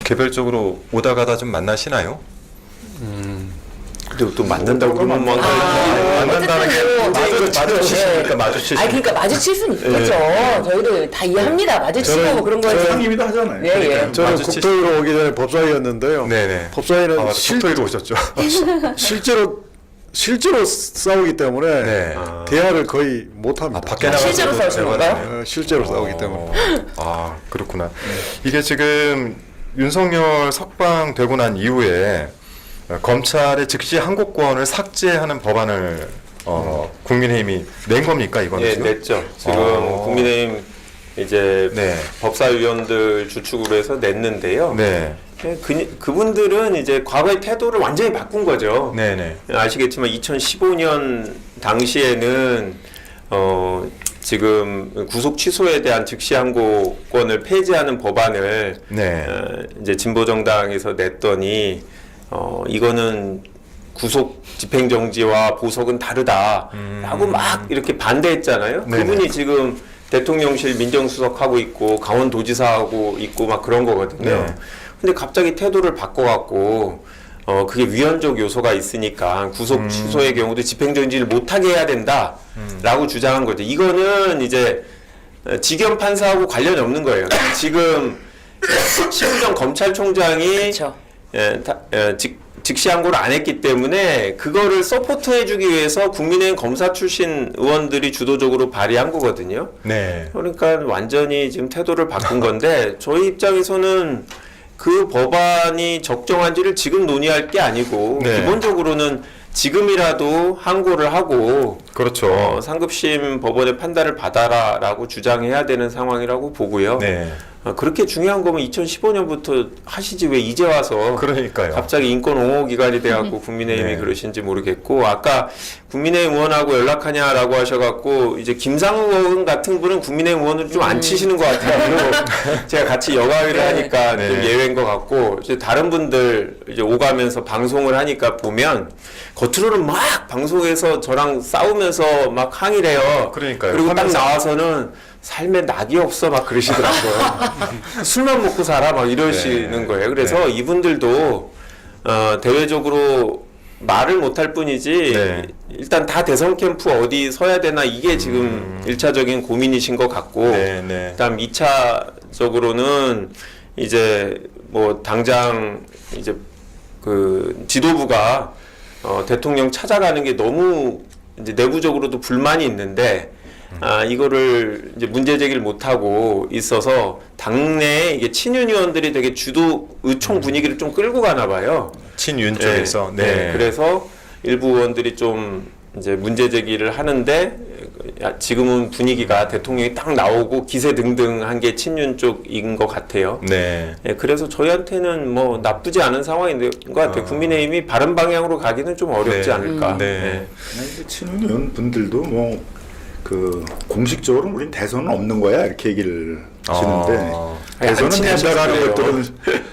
개별적으로 오다 가다 좀 만나시나요? 근데 또 만난다고 그러면 뭐 만난다는 게 마주치시니까 아, 마주치시니까. 그러니까 마주칠 수는 있겠죠. 저희도 다 이해합니다. 마주치고 뭐 그런 거에 상임위도 하잖아요. 예, 예. 저는 마주치- 국토위로 오기 전에 법사위였는데요. 네네. 법사위는 속도위로 오셨죠. 실제로 싸우기 때문에 네. 대화를 거의 못합니다. 밖에 나가서 실제로 싸우시는 건가요? 실제로 싸우기 때문에. 아 그렇구나. 이게 지금 윤석열 석방되고 난 이후에 검찰의 즉시 항고권을 삭제하는 법안을 국민의힘이 낸 겁니까 이거는? 예, 지금? 냈죠. 지금 국민의힘 이제 네. 법사위원들 주축으로 해서 냈는데요. 네. 그분들은 이제 과거의 태도를 완전히 바꾼 거죠. 네네. 아시겠지만 2015년 당시에는 지금 구속 취소에 대한 즉시 항고권을 폐지하는 법안을 네. 이제 진보 정당에서 냈더니 이거는 구속 집행정지와 보석은 다르다라고 막 이렇게 반대했잖아요. 네네. 그분이 지금 대통령실 민정수석하고 있고 강원도지사하고 있고 막 그런 거거든요. 네. 근데 갑자기 태도를 바꿔갖고 그게 위헌적 요소가 있으니까 구속 취소의 경우도 집행정지를 못하게 해야 된다라고 주장한 거죠. 이거는 이제 지겸 판사하고 관련이 없는 거예요. 지금 심우정 검찰총장이 그렇죠. 즉시 항고를 안 했기 때문에 그거를 서포트해주기 위해서 국민의힘 검사 출신 의원들이 주도적으로 발의한 거거든요. 네. 그러니까 완전히 지금 태도를 바꾼 건데 저희 입장에서는 그 법안이 적정한지를 지금 논의할 게 아니고 네. 기본적으로는 지금이라도 항고를 하고 그렇죠. 상급심 법원의 판단을 받아라라고 주장해야 되는 상황이라고 보고요. 네. 그렇게 중요한 거면 2015년부터 하시지 왜 이제 와서 그러니까요. 갑자기 인권 옹호 기간이 돼갖고 국민의힘이 네. 그러신지 모르겠고 아까 국민의힘 의원하고 연락하냐라고 하셔갖고 이제 김상우 의원 같은 분은 국민의힘 의원을 좀 안 치시는 것 같아요. 제가 같이 여가위를 하니까 네. 좀 예외인 것 같고 이제 다른 분들 이제 오가면서 방송을 하니까 보면 겉으로는 막 방송에서 저랑 싸우면서 막 항의를 해요. 그러니까요. 그리고 딱 하면서. 나와서는 삶에 낙이 없어 막 그러시더라고요. 술만 먹고 살아 막 이러시는 거예요. 그래서 네. 이분들도 대외적으로 말을 못할 뿐이지 네. 일단 다 대선 캠프 어디 서야 되나 이게 지금 1차적인 고민이신 것 같고 네, 네. 그다음 2차적으로는 이제 뭐 당장 이제 그 지도부가 대통령 찾아가는 게 너무 이제 내부적으로도 불만이 있는데 이거를 이제 문제 제기를 못하고 있어서 당내에 이게 친윤 의원들이 되게 주도 의총 분위기를 좀 끌고 가나 봐요. 친윤 쪽에서. 네. 그래서 일부 의원들이 좀 이제 문제 제기를 하는데 지금은 분위기가 대통령이 딱 나오고 기세등등한 게 친윤 쪽인 것 같아요. 네. 예, 그래서 저희한테는 뭐 나쁘지 않은 상황인 것 같아요. 국민의힘이 바른 방향으로 가기는 좀 어렵지 네. 않을까. 네. 친윤 의원 분들도 뭐 그 공식적으로 우린 대선은 없는 거야 이렇게 얘기를 하시는데 대선은 한다라는 것들은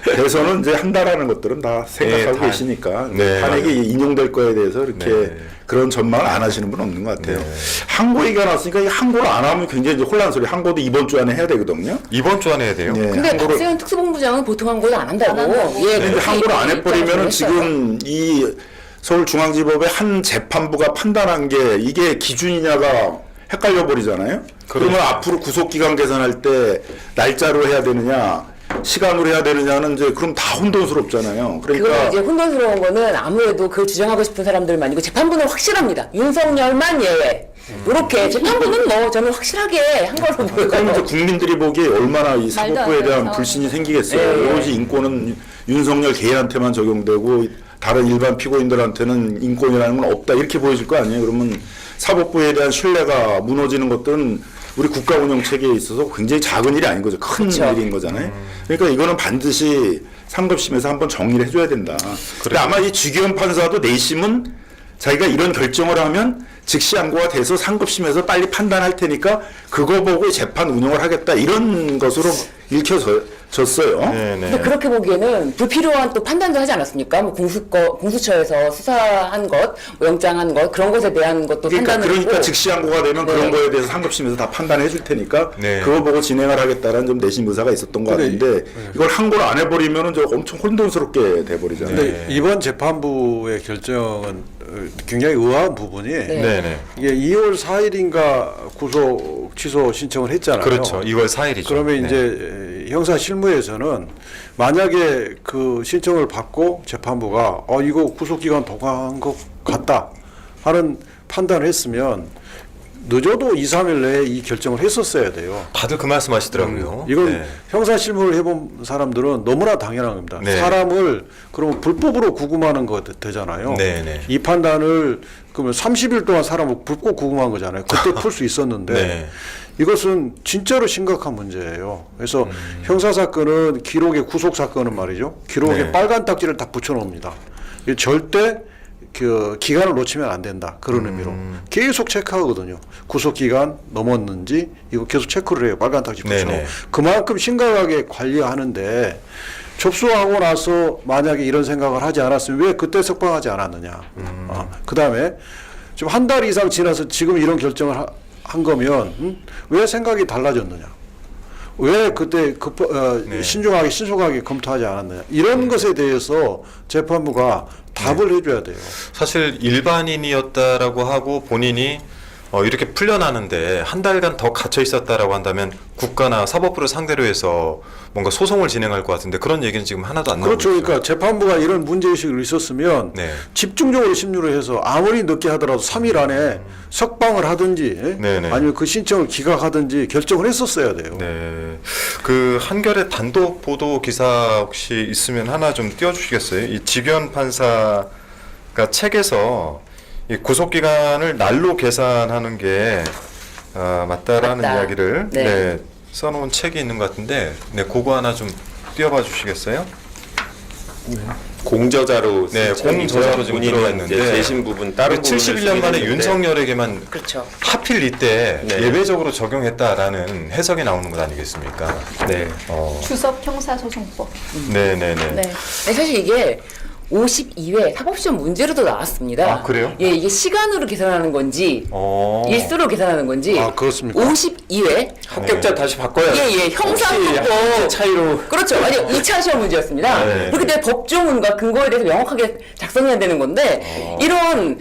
대선은 이제 한다라는 것들은 다 생각하고 네, 다. 계시니까 네. 탄핵이 인용될 거에 대해서 이렇게 네. 그런 전망을 안 하시는 분은 없는 것 같아요. 네. 항고 얘기가 나왔으니까 이 항고를 안 하면 굉장히 이제 혼란스러워. 항고도 이번 주 안에 해야 되거든요. 이번 주 안에 해야 돼요. 네, 근데 항고를 박세현 특수본부장은 보통 항고를 안 한다고. 예, 근데 항고를 안 해버리면은 지금 이 서울중앙지법의 한 재판부가 판단한 게 이게 기준이냐가 헷갈려 버리잖아요. 그러면 앞으로 구속기간 계산할 때 날짜로 해야 되느냐, 시간으로 해야 되느냐는 이제 그럼 다 혼돈스럽잖아요. 그거는 그러니까 이제 혼돈스러운 거는 아무래도 그걸 주장하고 싶은 사람들만이고 재판부는 확실합니다. 윤석열만 예외. 이렇게 재판부는 뭐 저는 확실하게 한 걸로 그럼 이제 보여요. 국민들이 보기에 얼마나 이 사법부에 대한 불신이 생기겠어요. 네. 오로지 인권은 윤석열 개인한테만 적용되고 다른 일반 피고인들한테는 인권이라는 건 없다 이렇게 보여질 거 아니에요. 그러면 사법부에 대한 신뢰가 무너지는 것들은 우리 국가 운영 체계에 있어서 굉장히 작은 일이 아닌 거죠. 큰 그쵸. 일인 거잖아요. 그러니까 이거는 반드시 상급심에서 한번 정리를 해줘야 된다. 근데 아마 이 주기현 판사도 내심은 자기가 이런 결정을 하면 즉시 항고가 돼서 상급심에서 빨리 판단할 테니까 그거 보고 재판 운영을 하겠다 이런 것으로 읽혀서 졌어요. 네, 근데 네. 그렇게 보기에는 불필요한 또 판단도 하지 않았습니까? 뭐 공수처에서 수사한 것, 뭐 영장한 것 그런 것에 대한 것도 판단을 그러니까 하고 즉시항고가 되면 네. 그런 거에 대해서 상급심에서 다 판단해 줄 테니까 네. 그거 보고 진행을 하겠다라는 좀 내심 의사가 있었던 것 근데 같은데 이걸 항고를 안 해버리면은 저 엄청 혼돈스럽게 돼버리잖아요. 근데 이번 재판부의 결정은 굉장히 의아한 부분이 네. 네, 네. 이게 2월 4일인가 구속 취소 신청을 했잖아요. 그렇죠. 2월 4일이죠. 그러면 이제 형사 실무에서는 만약에 그 신청을 받고 재판부가 이거 구속 기간 도과한 것 같다 하는 판단을 했으면 늦어도 2, 3일 내에 이 결정을 했었어야 돼요. 다들 그 말씀하시더라고요. 이건 네. 형사 실무를 해본 사람들은 너무나 당연한 겁니다. 네. 사람을 그러면 불법으로 구금하는 거 되잖아요. 네, 네. 이 판단을 그러면 30일 동안 사람을 불법 구금한 거잖아요. 그때 풀 수 있었는데 네. 이것은 진짜로 심각한 문제예요. 그래서 형사 사건은 기록에 구속 사건은 말이죠. 기록에 네. 빨간 딱지를 다 붙여놓습니다. 이게 절대 그 기간을 놓치면 안 된다. 그런 의미로 계속 체크하거든요. 구속 기간 넘었는지 이거 계속 체크를 해요. 빨간 딱지 붙여놓고 네네. 그만큼 심각하게 관리하는데 접수하고 나서 만약에 이런 생각을 하지 않았으면 왜 그때 석방하지 않았느냐. 그다음에 지금 한 달 이상 지나서 지금 이런 결정을 한 거면 왜 생각이 달라졌느냐. 왜 그때 네. 신중하게 검토하지 않았느냐. 이런 것에 대해서 재판부가 답을 해줘야 돼요. 사실 일반인이었다라고 하고 본인이 이렇게 풀려나는데 한 달간 더 갇혀 있었다라고 한다면 국가나 사법부를 상대로 해서 뭔가 소송을 진행할 것 같은데 그런 얘기는 지금 하나도 안 나오고 그렇죠. 있어요. 그러니까 재판부가 이런 문제의식을 있었으면 네. 집중적으로 심리를 해서 아무리 늦게 하더라도 3일 안에 석방을 하든지 네네. 아니면 그 신청을 기각하든지 결정을 했었어야 돼요. 네. 그 한겨레 단독 보도 기사 혹시 있으면 하나 좀 띄워주시겠어요? 이 직연 판사가 책에서 이 구속 기간을 날로 계산하는 게 맞다라는 맞다. 이야기를 네. 네, 써놓은 책이 있는 것 같은데, 네, 그거 하나 좀 띄워봐 주시겠어요? 공저자로 네, 공저자로 지금 본인은 들어가 있는데 이제 재심 부분 다른 71년 만에 윤석열에게만 그렇죠. 하필 이때 네. 예외적으로 적용했다라는 해석이 나오는 것 아니겠습니까? 네. 주석 형사소송법. 네네네. 네. 사실 이게 52회 사법시험 문제로도 나왔습니다. 아, 그래요? 예, 이게 시간으로 계산하는 건지 일수로 계산하는 건지. 아, 그렇습니까? 52회. 합격자 다시 바꿔야 예, 예, 형사법법. 혹시 차이로 그렇죠. 아니 2차 시험 문제였습니다. 네. 그렇기 때문에 법조문과 근거에 대해서 명확하게 작성해야 되는 건데 이런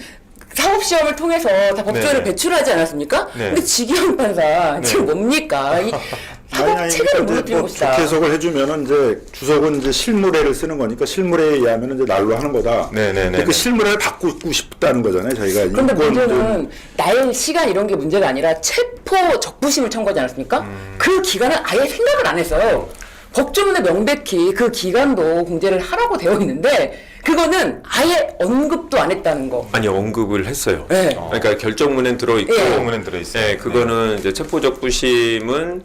사법 시험을 통해서 다 법조를 네. 배출하지 않았습니까? 네. 근데 지기현 판사 지금 뭡니까? 이 사법 체계를 무너뜨린 것이다. 좋게 해석을 해주면은 이제 주석은 이제 실무례를 쓰는 거니까 실무례에 의하면 이제 날로 하는 거다. 네네네. 근데 그 실무례를 바꾸고 싶다는 거잖아요. 저희가 그런데 인권 문제는 날 시간 이런 게 문제가 아니라 체포 적부심을 청구하지 않았습니까? 그 기간은 아예 생각을 안 했어요. 법조문에 명백히 그 기간도 공제를 하라고 되어 있는데 그거는 아예 언급도 안 했다는 거. 아니 언급을 했어요. 네. 그러니까 결정문엔 들어 있고, 예. 결정문엔 들어있어요. 네, 그거는 이제 체포적부심은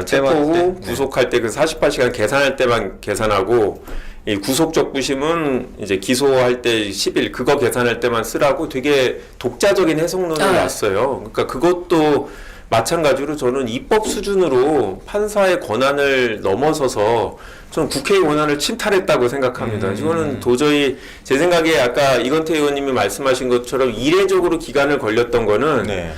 체포 후 네. 구속할 때 그 48시간 계산할 때만 계산하고 이 구속적부심은 이제 기소할 때 10일 그거 계산할 때만 쓰라고 되게 독자적인 해석론을 아. 놨어요. 그러니까 그것도 마찬가지로 저는 입법 수준으로 판사의 권한을 넘어서서 저는 국회의 권한을 침탈했다고 생각합니다. 이거는 도저히 제 생각에 아까 이건태 의원님이 말씀하신 것처럼 이례적으로 기간을 걸렸던 거는 네.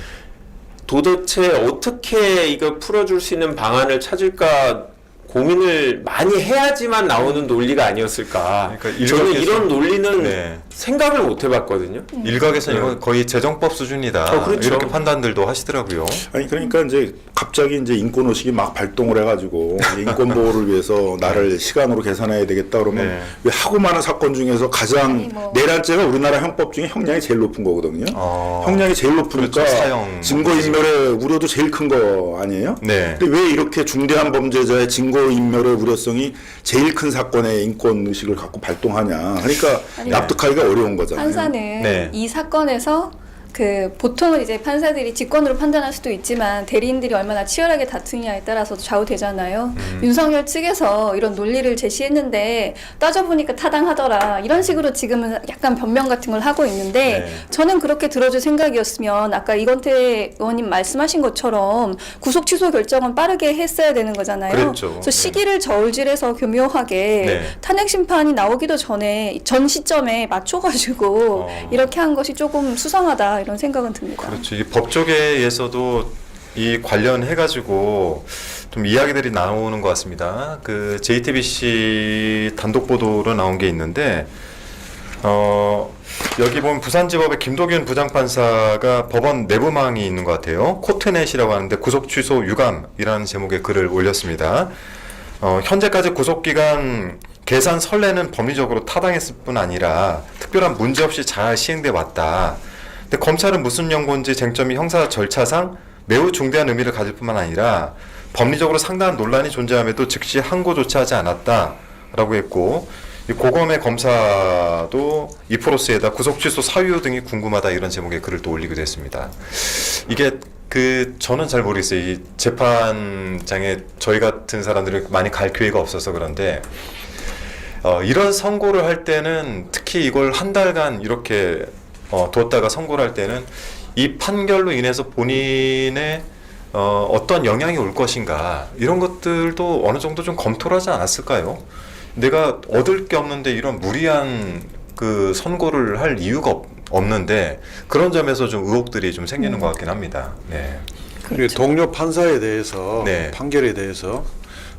도대체 어떻게 이거 풀어줄 수 있는 방안을 찾을까 고민을 많이 해야지만 나오는 논리가 아니었을까. 그러니까 저는 일각에서- 이런 논리는 네. 생각을 못 해봤거든요. 일각에서는 이건 거의 재정법 수준이다. 그렇죠. 이렇게 판단들도 하시더라고요. 아니 그러니까 이제 갑자기 이제 인권 의식이 막 발동을 해가지고 인권 보호를 위해서 나를 시간으로 계산해야 되겠다 그러면 네. 왜 하고 많은 사건 중에서 가장 아니, 뭐. 내란죄가 우리나라 형법 중에 형량이 제일 높은 거거든요. 형량이 제일 높으니까 그렇죠. 사형. 증거인멸의 우려도 제일 큰 거 아니에요? 네. 근데 왜 이렇게 중대한 범죄자의 증거인멸의 우려성이 제일 큰 사건의 인권 의식을 갖고 발동하냐? 그러니까 아니, 납득하기가 어려운 거잖아요. 판사는 네. 이 사건에서 그 보통은 이제 판사들이 직권으로 판단할 수도 있지만 대리인들이 얼마나 치열하게 다투냐에 따라서 좌우되잖아요. 윤석열 측에서 이런 논리를 제시했는데 따져보니까 타당하더라. 이런 식으로 지금은 약간 변명 같은 걸 하고 있는데 네. 저는 그렇게 들어줄 생각이었으면 아까 이건태 의원님 말씀하신 것처럼 구속 취소 결정은 빠르게 했어야 되는 거잖아요. 그랬죠. 그래서 시기를 저울질해서 교묘하게 네. 탄핵 심판이 나오기도 전에 전 시점에 맞춰가지고 이렇게 한 것이 조금 수상하다 이런 생각은 듭니다. 그렇죠. 이 법조계에서도 이 관련해가지고 좀 이야기들이 나오는 것 같습니다. 그 JTBC 단독 보도로 나온 게 있는데, 여기 보면 부산지법의 김도균 부장판사가 법원 내부망이 있는 것 같아요. 코트넷이라고 하는데 구속 취소 유감이라는 제목의 글을 올렸습니다. 현재까지 구속기간 계산 선례는 법리적으로 타당했을 뿐 아니라 특별한 문제 없이 잘 시행돼 왔다. 근데 검찰은 무슨 연고인지 쟁점이 형사 절차상 매우 중대한 의미를 가질 뿐만 아니라 법리적으로 상당한 논란이 존재함에도 즉시 항고조차 하지 않았다라고 했고, 이 고검의 검사도 이 프로세스에다 구속 취소 사유 등이 궁금하다 이런 제목의 글을 또 올리기도 했습니다. 이게 저는 잘 모르겠어요. 이 재판장에 저희 같은 사람들은 많이 갈 기회가 없어서 그런데 이런 선고를 할 때는 특히 이걸 한 달간 이렇게 뒀다가 선고를 할 때는 이 판결로 인해서 본인의 어떤 영향이 올 것인가 이런 것들도 어느 정도 좀 검토를 하지 않았을까요? 내가 얻을 게 없는데 이런 무리한 그 선고를 할 이유가 없는데 그런 점에서 좀 의혹들이 좀 생기는 것 같긴 합니다. 네. 그리고 동료 판사에 대해서 네. 판결에 대해서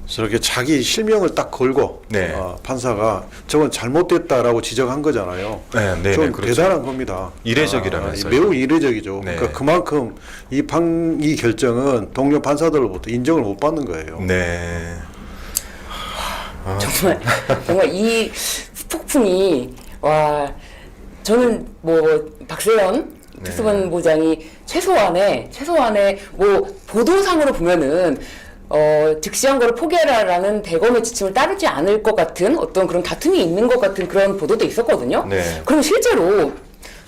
저렇게 자기 실명을 딱 걸고 네. 판사가 저건 잘못됐다라고 지적한 거잖아요. 네, 네, 좀 네, 그렇죠. 대단한 겁니다. 이례적이라면서요. 매우 이례적이죠. 네. 그러니까 그만큼 이 결정은 동료 판사들로부터 인정을 못 받는 거예요. 네. 정말 이 폭풍이 와 저는 뭐 박세현 특수본부장이 최소한의 뭐 보도상으로 보면은 즉시한 거를 포기하라라는 대검의 지침을 따르지 않을 것 같은 어떤 그런 다툼이 있는 것 같은 그런 보도도 있었거든요. 네. 그럼 실제로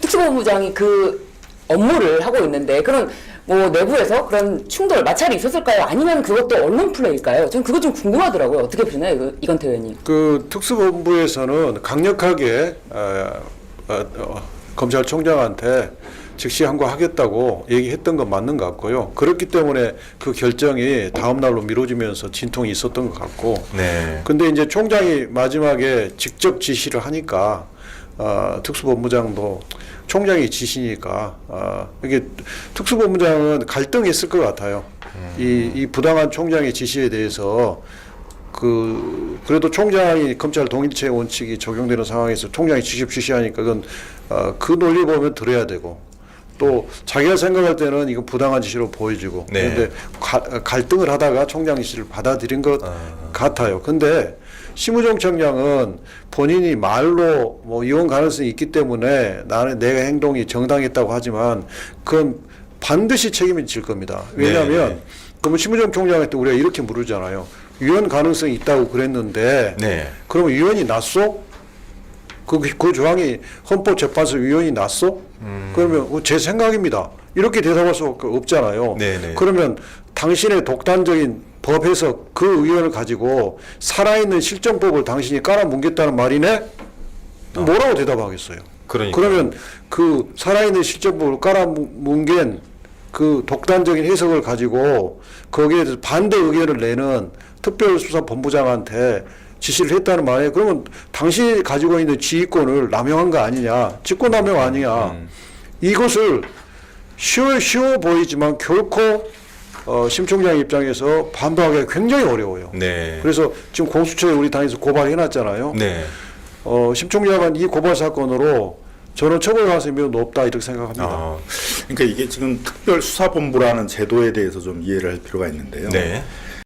특수본부장이 그 업무를 하고 있는데 그런 뭐 내부에서 그런 충돌, 마찰이 있었을까요? 아니면 그것도 언론 플레이일까요? 저는 그거 좀 궁금하더라고요. 어떻게 보시나요, 이건태 의원님? 그 특수본부에서는 강력하게 검찰총장한테 즉시 항고하겠다고 얘기했던 건 맞는 것 같고요. 그렇기 때문에 그 결정이 다음 날로 미뤄지면서 진통이 있었던 것 같고. 네. 근데 이제 총장이 마지막에 직접 지시를 하니까 특수본부장도 총장이 지시니까 이게 특수본부장은 갈등했을 것 같아요. 이 부당한 총장의 지시에 대해서 그래도 총장이 검찰 동일체 원칙이 적용되는 상황에서 총장이 직접 지시하니까 그건 그 논리 보면 들어야 되고 또 자기가 생각할 때는 이거 부당한 지시로 보여지고 네. 그런데 갈등을 하다가 총장 지시를 받아들인 것 같아요. 근데 심우정 청장은 본인이 말로 뭐 이혼 가능성이 있기 때문에 나는 내 행동이 정당했다고 하지만 그건 반드시 책임을 질 겁니다. 왜냐하면 네. 그러면 심우정 총장한테 우리가 이렇게 물으잖아요. 위헌 가능성이 있다고 그랬는데 네. 그러면 위헌이 났어? 그 조항이 헌법재판소 위헌이 났어? 그러면 제 생각입니다. 이렇게 대답할 수밖에 없잖아요. 네네. 그러면 당신의 독단적인 법 해석 그 의견을 가지고 살아있는 실정법을 당신이 깔아뭉갰다는 말이네? 뭐라고 대답하겠어요? 그러니까. 그러면 그 살아있는 실정법을 깔아뭉갠 그 독단적인 해석을 가지고 거기에 대해서 반대 의견을 내는 특별수사본부장한테 지시를 했다는 말이에요. 그러면 당신이 가지고 있는 지휘권을 남용한 거 아니냐, 직권남용 아니냐. 이것을 쉬워 보이지만 결코 심 총장 입장에서 반박하기가 굉장히 어려워요. 네. 그래서 지금 공수처에 우리 당에서 고발해놨잖아요. 네. 심 총장은 이 고발 사건으로 저는 처벌 가능성이 매우 높다 이렇게 생각합니다. 그러니까 이게 지금 특별수사본부라는 제도에 대해서 좀 이해를 할 필요가 있는데요. 네.